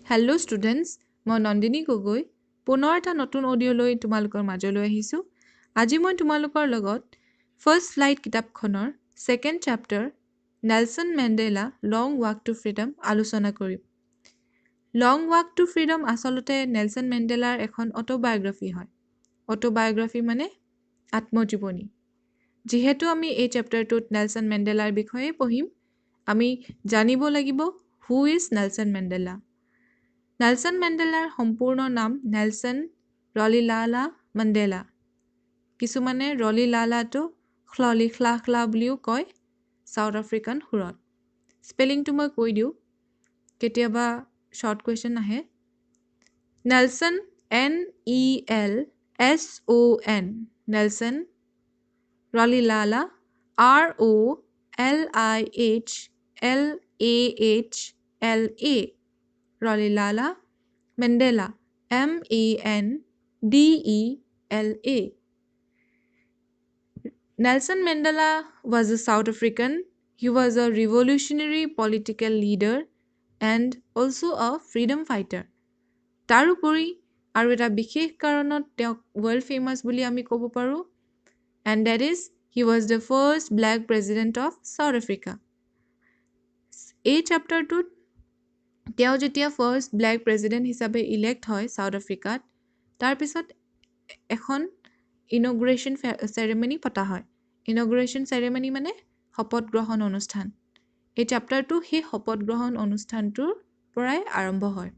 Hello' students, মই নন্দিনী গগৈ পুনৰ এটা নতুন অডিঅ'লৈ তোমালোকৰ মাজলৈ আহিছোঁ। আজি মই তোমালোকৰ লগত ফাৰ্ষ্ট ফ্লাইট কিতাপখনৰ second chapter Nelson Mandela long walk to freedom আলোচনা কৰিম। লং ৱাক টু ফ্ৰীডম আচলতে নেলছন মেণ্ডেলাৰ এখন অটোবায়োগ্ৰাফী হয়। অটোবায়োগ্ৰাফী মানে আত্মজীৱনী। যিহেতু আমি এই চেপ্টাৰটোত নেলছন মেণ্ডেলাৰ বিষয়ে পঢ়িম, আমি জানিব লাগিব who is Nelson Mandela. Nelson মেণ্ডেলাৰ সম্পূৰ্ণ নাম নেলছন ৰলিলালা মেণ্ডেলা। কিছুমানে ৰলিলালাটো খ্ললিখলাখলা বুলিও কয় চাউথ আফ্ৰিকান সুৰত। স্পেলিংটো মই কৈ দিওঁ, কেতিয়াবা শ্বৰ্ট কুৱেশ্যন আহে। Nelson NELSON Nelson Rohlihlahla ROLIHLAHLA Rolihlahla Mandela MENDELA. Nelson Mandela was a South African. He was a revolutionary political leader and also a freedom fighter. তাৰোপৰি আৰু এটা বিশেষ কাৰণত তেওঁক ৱৰ্ল্ড ফেমাছ বুলি আমি ক'ব পাৰোঁ, and that is he was the first black president of South Africa. এই চেপ্টাৰটোত তেওঁ যেতিয়া ফাৰ্ষ্ট ব্লেক প্ৰেছিডেণ্ট হিচাপে ইলেক্ট হয় চাউথ আফ্ৰিকাত, তাৰপিছত এখন ইনগ্ৰেশ্যন চেৰেমনি পতা হয়। ইনগ্ৰেশ্যন চেৰেমনি মানে শপত গ্ৰহণ অনুষ্ঠান। এই চেপ্টাৰটো সেই শপত গ্ৰহণ অনুষ্ঠানটোৰ পৰাই আৰম্ভ হয়।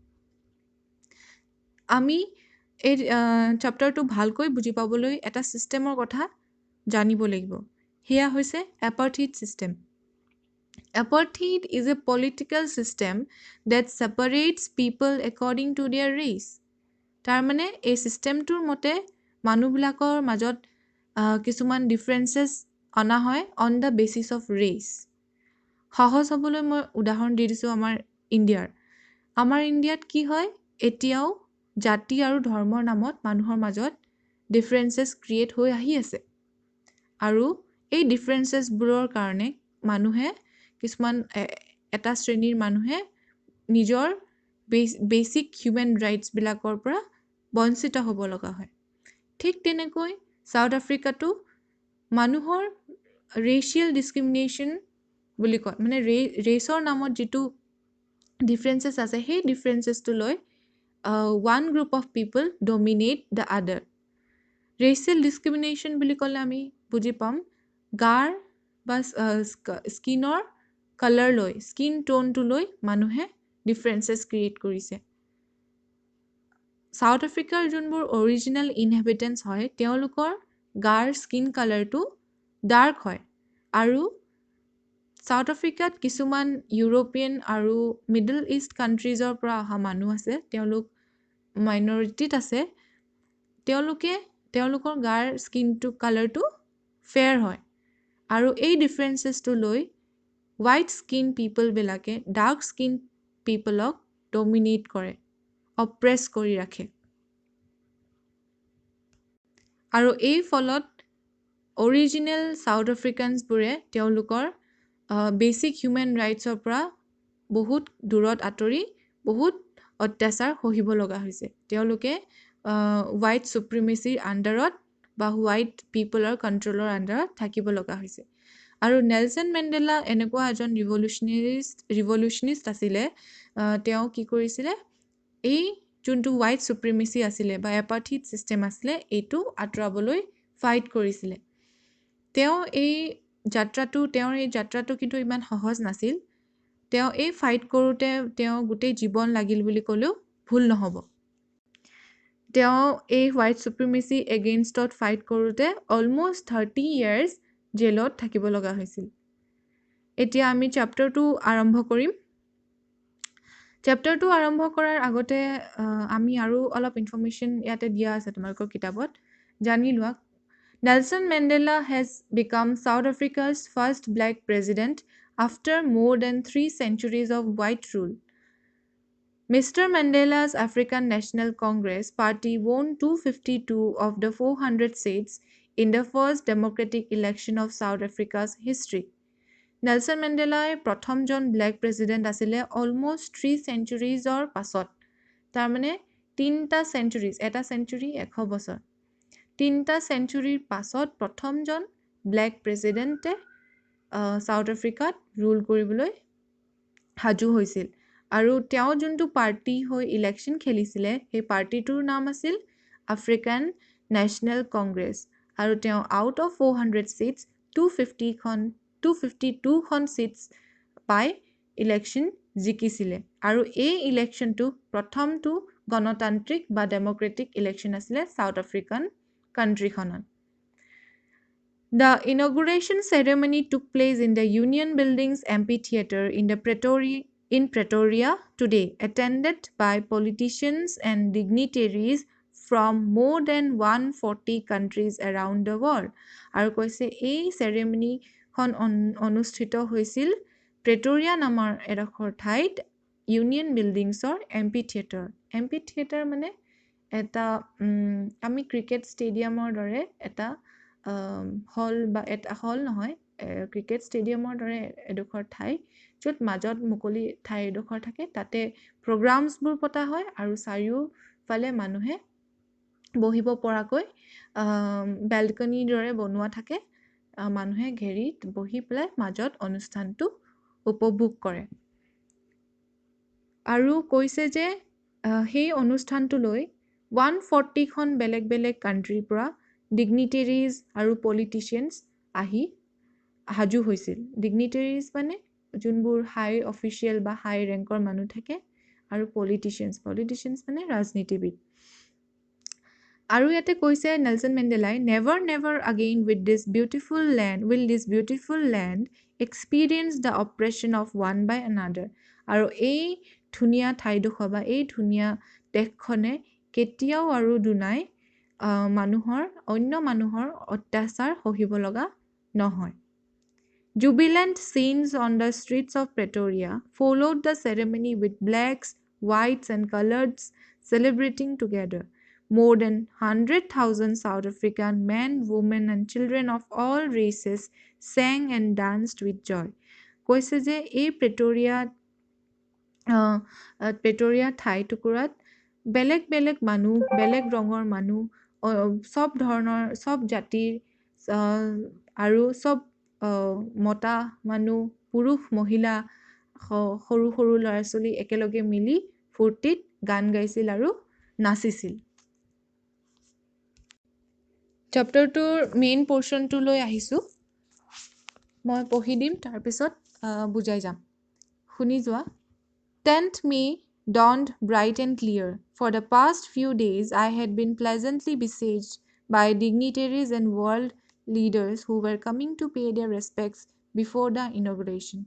আমি এই চেপ্টাৰটো ভালকৈ বুজি পাবলৈ এটা ছিষ্টেমৰ কথা জানিব লাগিব। সেয়া হৈছে এপাৰ্থিড system. Apartheid is a political system that separates people according to their race. তাৰমানে এই ছিষ্টেমটোৰ মতে মানুহবিলাকৰ মাজত কিছুমান ডিফাৰেঞ্চেছ অনা হয় on the basis of race. সহজ হ'বলৈ মই উদাহৰণ দি দিছোঁ আমাৰ ইণ্ডিয়াৰ। আমাৰ ইণ্ডিয়াত কি হয়, এতিয়াও জাতি আৰু ধৰ্মৰ নামত মানুহৰ মাজত ডিফাৰেঞ্চেছ ক্ৰিয়েট হৈ আহি আছে। আৰু এই ডিফাৰেঞ্চেছবোৰৰ কাৰণে মানুহে কিছুমান এটা শ্ৰেণীৰ মানুহে নিজৰ বেচিক হিউমেন ৰাইটছবিলাকৰ পৰা বঞ্চিত হ'ব লগা হয়। ঠিক তেনেকৈ চাউথ আফ্ৰিকাতো মানুহৰ ৰেচিয়েল ডিছক্ৰিমিনেশ্যন বুলি কয়, মানে ৰেচৰ নামত যিটো ডিফাৰেঞ্চেছ আছে, সেই ডিফাৰেঞ্চেছটো লৈ one group of people dominate the other. Racial discrimination বুলি ক'লে আমি বুজি পাম গাৰ বা স্কিনৰ কালাৰ লৈ, স্কিন টোনটো লৈ মানুহে ডিফাৰেঞ্চেছ ক্ৰিয়েট কৰিছে। চাউথ আফ্ৰিকাৰ যোনবোৰ অৰিজিনেল ইনহেবিটেণ্টছ হয়, তেওঁলোকৰ গাৰ স্কিন কালাৰটো ডাৰ্ক হয়। আৰু চাউথ আফ্ৰিকাত কিছুমান ইউৰোপিয়ান আৰু মিডল ইষ্ট কাণ্ট্ৰিজৰ পৰা অহা মানুহ আছে, তেওঁলোক মাইনৰিটিত আছে। তেওঁলোকৰ গাৰ স্কিনটো কালাৰটো ফেয়াৰ হয়। আৰু এই ডিফাৰেঞ্চেছটো লৈ হোৱাইট স্কিন পিপলবিলাকে ডাৰ্ক স্কিন পিপলক ডমিনেট কৰে, অপ্ৰেছ কৰি ৰাখে। আৰু এই ফলত অৰিজিনেল চাউথ আফ্ৰিকানছবোৰে তেওঁলোকৰ বেচিক হিউমেন ৰাইটছৰ পৰা বহুত দূৰত আঁতৰি বহুত অত্যাচাৰ সহিব লগা হৈছে। তেওঁলোকে হোৱাইট চুপ্ৰিমেচিৰ আণ্ডাৰত বা হোৱাইট পিপলৰ কণ্ট্ৰলৰ আণ্ডাৰত থাকিব লগা হৈছে। আৰু নেলছন মেণ্ডেলা এনেকুৱা এজন ৰিভলিউচনিষ্ট আছিলে। তেওঁ কি কৰিছিলে, এই যোনটো হোৱাইট চুপ্ৰিমেচি আছিলে বা এপাৰ্থিড ছিষ্টেম আছিলে, এইটো আঁতৰাবলৈ ফাইট কৰিছিলে। তেওঁৰ এই যাত্ৰাটো কিন্তু ইমান সহজ নাছিল। তেওঁ এই ফাইট কৰোঁতে তেওঁ গোটেই জীৱন লাগিল বুলি ক'লেও ভুল নহ'ব। তেওঁ এই হোৱাইট চুপ্ৰিমেচি এগেইনষ্টত ফাইট কৰোঁতে অলমষ্ট 30 years জেলত থাকিব লগা হৈছিল। এতিয়া আমি চেপ্টাৰটো আৰম্ভ কৰিম। চেপ্টাৰটো আৰম্ভ কৰাৰ আগতে আমি আৰু অলপ ইনফৰ্মেশ্যন ইয়াতে দিয়া আছে তোমালোকৰ কিতাপত, জানি লোৱা। Nelson Mandela has become South Africa's first black president after more than 3 centuries of white rule. Mr. Mandela's African National Congress Party won 252 of the 400 seats in the first democratic election of South Africa's history. Nelson মেণ্ডেলাই প্ৰথমজন black president আছিলে almost 3 centuriesৰ পাছত। তাৰমানে 3টা centuries, এটা century 100 বছৰ, 3টা চেঞ্চুৰিৰ পাছত প্ৰথমজন ব্লেক প্ৰেছিডেণ্টে চাউথ আফ্ৰিকাত ৰুল কৰিবলৈ সাজু হৈছিল। আৰু তেওঁ যোনটো পাৰ্টি হৈ ইলেকশ্যন খেলিছিলে সেই পাৰ্টিটোৰ নাম আছিল আফ্ৰিকান নেশ্যনেল কংগ্ৰেছ। আৰু তেওঁ আউট অফ 400 ছিটছ 252খন ছিটছ পাই ইলেকশ্যন জিকিছিলে। আৰু এই ইলেকশ্যনটো প্ৰথমটো গণতান্ত্ৰিক বা ডেমক্ৰেটিক ইলেকশ্যন আছিলে চাউথ আফ্ৰিকান কাণ্ট্ৰিখনত। The inauguration ceremony took place in the Union Buildings Amphitheatre in Pretoria today, attended by politicians and dignitaries from more than 140 countries around the world. আৰু কৈছে এই চেৰেমনিখন অনুষ্ঠিত হৈছিল প্ৰেটৰিয়া নামৰ এডোখৰ ঠাইত ইউনিয়ন বিল্ডিংছৰ এম্পিথিয়েটাৰ। এম্পিথিয়েটাৰ মানে এটা আমি ক্ৰিকেট ষ্টেডিয়ামৰ দৰে এটা হল বা এটা হল নহয়, ক্ৰিকেট ষ্টেডিয়ামৰ দৰে এডোখৰ ঠাই য'ত মাজত মুকলি ঠাই এডোখৰ থাকে, তাতে প্ৰগ্ৰামছবোৰ পতা হয় আৰু চাৰিওফালে মানুহে বহিব পৰাকৈ বেলকনিৰ দৰে বনোৱা থাকে। মানুহে ঘেৰিত বহি পেলাই মাজত অনুষ্ঠানটো উপভোগ কৰে। আৰু কৈছে যে সেই অনুষ্ঠানটোলৈ 140খন বেলেগ বেলেগ কাণ্ট্ৰিৰ পৰা ডিগনিটেৰিজ আৰু পলিটিচিয়ানছ আহি সাজু হৈছিল। ডিগনিটেৰিজ মানে যোনবোৰ হাই অফিচিয়েল বা হাই ৰেংকৰ মানুহ থাকে, আৰু পলিটিচিয়ানছ মানে ৰাজনীতিবিদ। আৰু ইয়াতে কৈছে নেলছন মেণ্ডেলাই never again will this beautiful land experience the oppression of one by another. আৰু এই ধুনীয়া ঠাইডোখৰ বা এই ধুনীয়া দেশখনে কেতিয়াও আৰু দুনাই অন্য মানুহৰ অত্যাচাৰ সহিব লগা নহয়। Jubilant scenes on the streets of Pretoria followed the ceremony with blacks, whites and coloreds celebrating together. More than 100,000 South African men, women and children of all races sang and danced with joy. কৈছে যে এই প্ৰেটৰিয়া ঠাই টুকুৰাত বেলেগ বেলেগ মানুহ, বেলেগ ৰঙৰ মানুহ, চব জাতিৰ আৰু চব মতা মানুহ, পুৰুষ মহিলা, সৰু সৰু ল'ৰা ছোৱালী একেলগে মিলি ফূৰ্তিত গান গাইছিল আৰু নাচিছিল। চেপ্টাৰটোৰ মেইন পৰ্চনটোলৈ আহিছোঁ, মই পঢ়ি দিম, তাৰপিছত বুজাই যাম, শুনি যোৱা। 10th May dawned bright and clear. For the past few days, I had been pleasantly besieged by dignitaries and world leaders who were coming to pay their respects before the inauguration.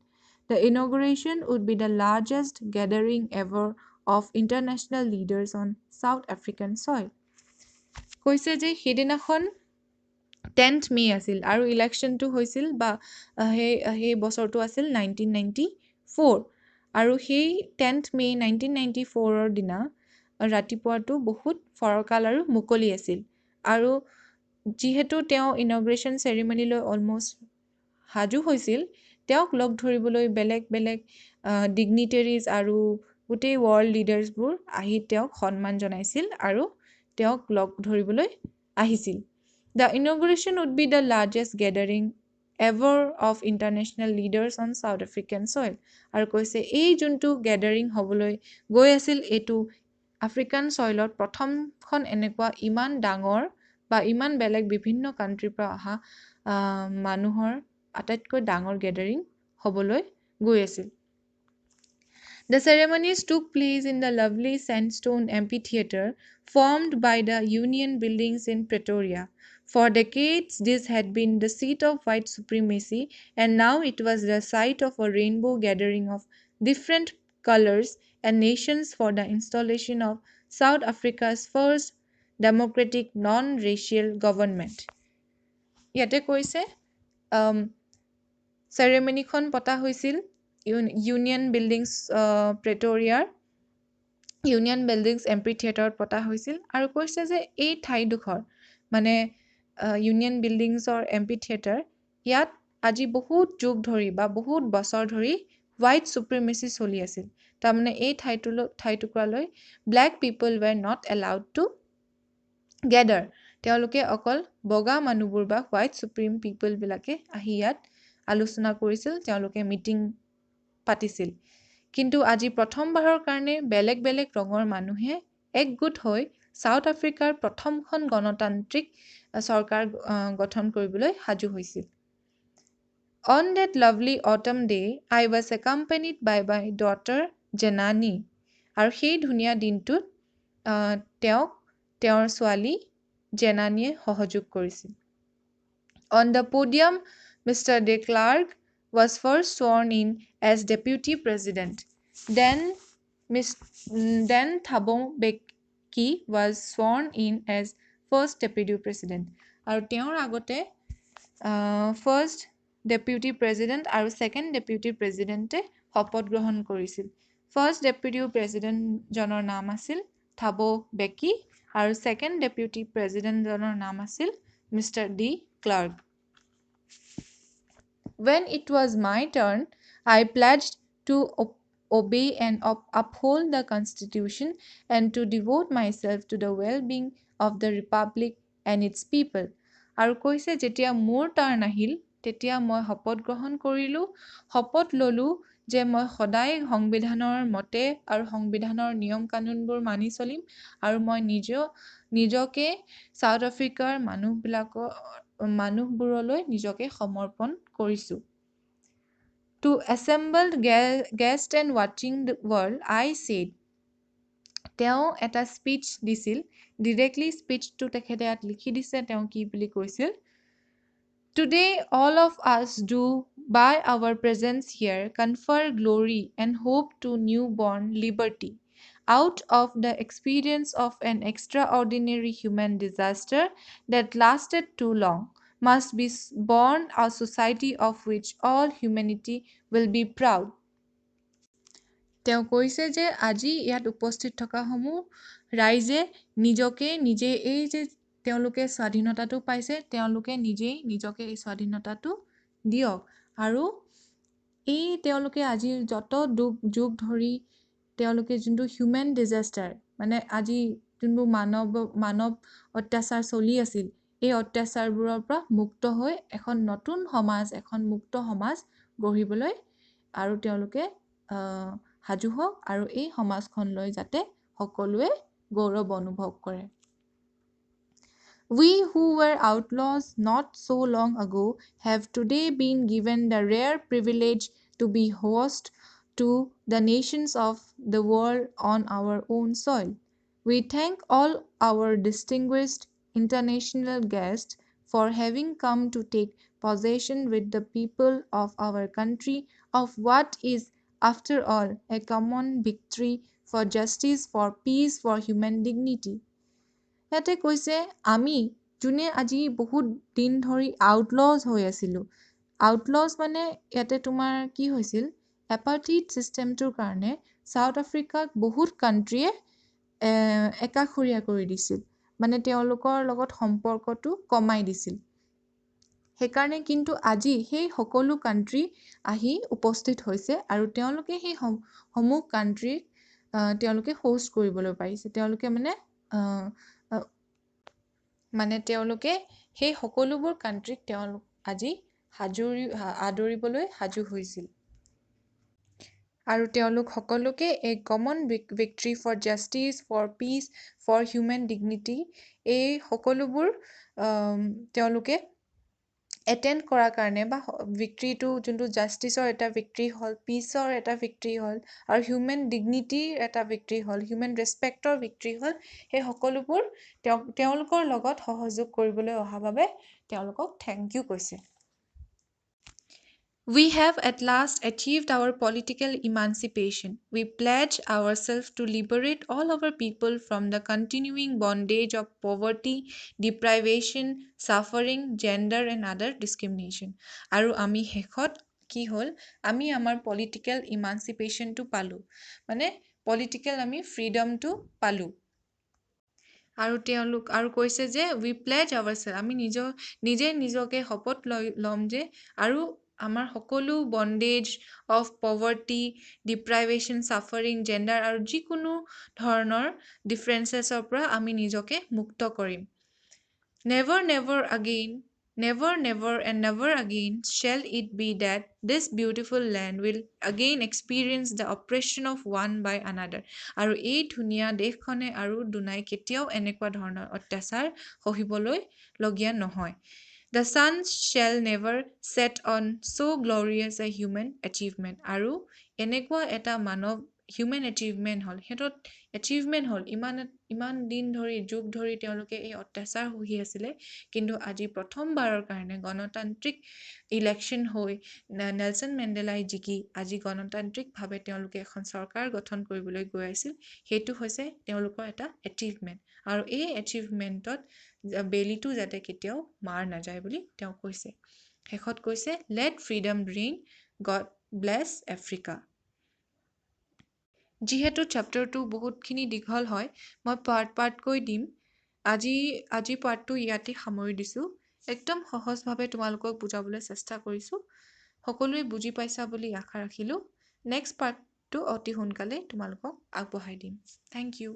The inauguration would be the largest gathering ever of international leaders on South African soil. কৈছে যে সেইদিনাখন 10th May আছিল আৰু ইলেকশ্যনটো হৈছিল বা সেই বছৰটো আছিল 1994। আৰু সেই 10th May 1994ৰ দিনা ৰাতিপুৱাটো বহুত ফৰকাল আৰু মুকলি আছিল। আৰু যিহেতু তেওঁ ইনগ্ৰেশ্যন চেৰিমনীলৈ অলমষ্ট সাজু হৈছিল, তেওঁক লগ ধৰিবলৈ বেলেগ বেলেগ ডিগনিটেৰিজ আৰু গোটেই ৱৰ্ল্ড লিডাৰ্ছবোৰ আহি তেওঁক সন্মান জনাইছিল আৰু তেওঁক লগ ধৰিবলৈ আহিছিল। The inauguration would be the largest gathering ever of international leaders on South African soil. আৰু কৈছে এই যোনটো গেডাৰিং হ'বলৈ গৈ আছিল, এইটো আফ্ৰিকান চইলত প্ৰথমখন এনেকুৱা ইমান ডাঙৰ বা ইমান বেলেগ বিভিন্ন কাণ্ট্ৰিৰ পৰা অহা মানুহৰ আটাইতকৈ ডাঙৰ গেডাৰিং হ'বলৈ গৈ আছিল। The ceremonies took place in the lovely sandstone amphitheatre formed by the Union Buildings in Pretoria. For decades, this had been the seat of white supremacy, and now it was the site of a rainbow gathering of different colors and nations for the installation of South Africa's first democratic non-racial government. ইয়াতে কৈছে চেৰেমনিখন পতা হৈছিল union buildings প্ৰেটৰিয়াৰ union buildings এম্পিথিয়েটাৰত পতা হৈছিল। আৰু কৈছে যে এই ঠাইডোখৰ মানে ইউনিয়ন বিল্ডিংছৰ এম্পিথিয়েটাৰ, ইয়াত আজি বহুত যুগ ধৰি বা বহুত বছৰ ধৰি হোৱাইট চুপ্ৰিমেচি চলি আছিল। তাৰমানে এই ঠাইটুকুৰালৈ black people were not allowed to gather. তেওঁলোকে অকল বগা মানুহবোৰ বা হোৱাইট চুপ্ৰিম পিপলবিলাকে আহি ইয়াত আলোচনা কৰিছিল, তেওঁলোকে মিটিং পাতিছিল। কিন্তু আজি প্ৰথমবাৰৰ কাৰণে বেলেগ বেলেগ ৰঙৰ মানুহে একগোট হৈ ছাউথ আফ্ৰিকাৰ প্ৰথমখন গণতান্ত্ৰিক চৰকাৰ গঠন কৰিবলৈ সাজু হৈছিল। On that lovely autumn day, I was accompanied by my daughter Janani. আৰু সেই ধুনীয়া দিনটোত তেওঁক তেওঁৰ ছোৱালী জেনানীয়ে সহযোগ কৰিছিল। On the podium, Mr. de Klerk was first sworn in as deputy president. Then Thabo Mbeki was sworn in as first deputy president. আৰু তেওঁৰ আগতে ফাৰ্ষ্ট ডেপুটি প্ৰেছিডেণ্ট আৰু ছেকেণ্ড ডেপুটি প্ৰেছিডেণ্টে শপত গ্ৰহণ কৰিছিল। ফাৰ্ষ্ট ডেপুটি প্ৰেছিডেণ্টজনৰ নাম আছিল থাবো বেকি আৰু ছেকেণ্ড ডেপুটি প্ৰেছিডেণ্টজনৰ নাম আছিল mister D Clark. When it was my turn, I pledged to obey and uphold the Constitution and to devote myself to the well-being of the Republic and its people. আৰু কৈছে যেতিয়া মোৰ টাৰ্ণ আহিল তেতিয়া মই শপত গ্ৰহণ কৰিলোঁ, শপত ল'লোঁ যে মই সদায় সংবিধানৰ মতে আৰু সংবিধানৰ নিয়ম কানুনবোৰ মানি চলিম আৰু মই নিজকে ছাউথ আফ্ৰিকাৰ মানুহবোৰলৈ নিজকে সমৰ্পণ কৰিছোঁ। To assembled guest and watching the world, I said, তেওঁ এটা স্পীচ দিছিল, ডিৰেক্টলি স্পীচটো তেখেতে ইয়াত লিখি দিছে, তেওঁ কি বুলি কৈছিল। Today all of us do by our presence here confer glory and hope to newborn liberty. Out of the experience of an extraordinary human disaster that lasted too long, must be born a society of which all humanity will be proud. তেওঁ কৈছে যে আজি ইয়াত উপস্থিত থকাসমূহ ৰাইজে নিজে এই যে তেওঁলোকে স্বাধীনতাটো পাইছে, তেওঁলোকে নিজেই নিজকে এই স্বাধীনতাটো দিয়ক আৰু এই তেওঁলোকে আজি যত যুগ ধৰি তেওঁলোকে যোনটো হিউমেন ডিজাষ্টাৰ মানে আজি যোনবোৰ মানৱ অত্যাচাৰ চলি আছিল, এই অত্যাচাৰবোৰৰ পৰা মুক্ত হৈ এখন নতুন সমাজ, এখন মুক্ত সমাজ গঢ়িবলৈ আৰু তেওঁলোকে সাজু হওক আৰু এই সমাজখনলৈ যাতে সকলোৱে গৌৰৱ অনুভৱ কৰে। We who were outlaws not so long ago have today been given the rare privilege to be host to the nations of the world on our own soil. We thank all our distinguished international guests for having come to take possession with the people of our country of what is, after all, a common victory for justice, for peace, for human dignity. ইয়াতে কৈছে আমি যোনে আজি বহুত দিন ধৰি আউটলজ হৈ আছিলোঁ। আউটলজ মানে ইয়াতে তোমাৰ কি হৈছিল, এপাৰ্থিড ছিষ্টেমটোৰ কাৰণে ছাউথ আফ্ৰিকাক বহুত কাণ্ট্ৰিয়ে একাষৰীয়া কৰি দিছিল, মানে তেওঁলোকৰ লগত সম্পৰ্কটো কমাই দিছিল। সেইকাৰণে কিন্তু আজি সেই সকলো কাণ্ট্ৰি আহি উপস্থিত হৈছে আৰু তেওঁলোকে সেই সমূহ কাণ্ট্ৰিক তেওঁলোকে হোষ্ট কৰিবলৈ পাৰিছে। তেওঁলোকে তেওঁলোকে সেই সকলোবোৰ কাণ্ট্ৰিক তেওঁলোক আজি আদৰিবলৈ সাজু হৈছিল আৰু তেওঁলোক সকলোকে এই common victory for justice, for peace, for human dignity এই সকলোবোৰ তেওঁলোকে এটেণ্ড কৰাৰ কাৰণে বা ভিক্টৰীটো যোনটো জাষ্টিচৰ এটা ভিক্টৰী হ'ল, পিচৰ এটা ভিক্টৰী হ'ল আৰু হিউমেন ডিগনিটিৰ এটা ভিক্টৰী হ'ল, হিউমেন ৰেচপেক্টৰ ভিক্টৰী হ'ল, সেই সকলোবোৰ তেওঁলোকৰ লগত সহযোগ কৰিবলৈ অহা বাবে তেওঁলোকক থেংক ইউ কৈছে। We have at last achieved our political emancipation. We pledge ourselves to liberate all our people from the continuing bondage of poverty, deprivation, suffering, gender and other discrimination. আৰু আমি শেষত কি হ'ল, আমি আমাৰ পলিটিকেল ইমানচিপেশ্যনটো পালোঁ, মানে পলিটিকেল আমি ফ্ৰীডমটো পালোঁ। আৰু তেওঁলোক আৰু কৈছে যে উই প্লেজ আৱাৰছেল্ফ, আমি নিজে নিজকে শপত ল'ম যে আৰু আমাৰ সকলো বণ্ডেজ অফ পভাৰ্টি, ডিপ্ৰাইভেশ্যন, ছাফাৰিং, জেণ্ডাৰ আৰু যিকোনো ধৰণৰ ডিফাৰেঞ্চেছৰ পৰা আমি নিজকে মুক্ত কৰিম। Never, never again, never, never, and never again shall it be that this beautiful land will again experience the oppression of one by another. আৰু এই ধুনীয়া দেশখনে আৰু দুনাই কেতিয়াও এনেকুৱা ধৰণৰ অত্যাচাৰ সহিবলৈ লগীয়া নহয়। The sun shall never set on so glorious a human achievement. আৰু এনেকুৱা এটা মানৱ হিউমেন এচিভমেণ্ট হ'ল, সিহঁতত এচিভমেণ্ট হ'ল, ইমান দিন ধৰি যুগ ধৰি তেওঁলোকে এই অত্যাচাৰ সহি আছিলে, কিন্তু আজি প্ৰথমবাৰৰ কাৰণে গণতান্ত্ৰিক ইলেকশ্যন হৈ নেলছন মেণ্ডেলাই জিকি আজি গণতান্ত্ৰিকভাৱে তেওঁলোকে এখন চৰকাৰ গঠন কৰিবলৈ গৈ আছিল। সেইটো হৈছে তেওঁলোকৰ এটা এচিভমেণ্ট। আৰু এই এচিভমেণ্টত বেলিটো যাতে কেতিয়াও মাৰ নাযায় বুলি তেওঁ কৈছে। শেষত কৈছে, let freedom reign, God bless Africa. যিহেতু চেপ্টাৰটো বহুতখিনি দীঘল হয়, মই পাৰ্টকৈ দিম। আজি পাৰ্টটো ইয়াতে সামৰি দিছোঁ। একদম সহজভাৱে তোমালোকক বুজাবলৈ চেষ্টা কৰিছোঁ। সকলোৱে বুজি পাইছা বুলি আশা ৰাখিলোঁ। নেক্সট পাৰ্টটো অতি সোনকালে তোমালোকক আগবঢ়াই দিম। Thank U.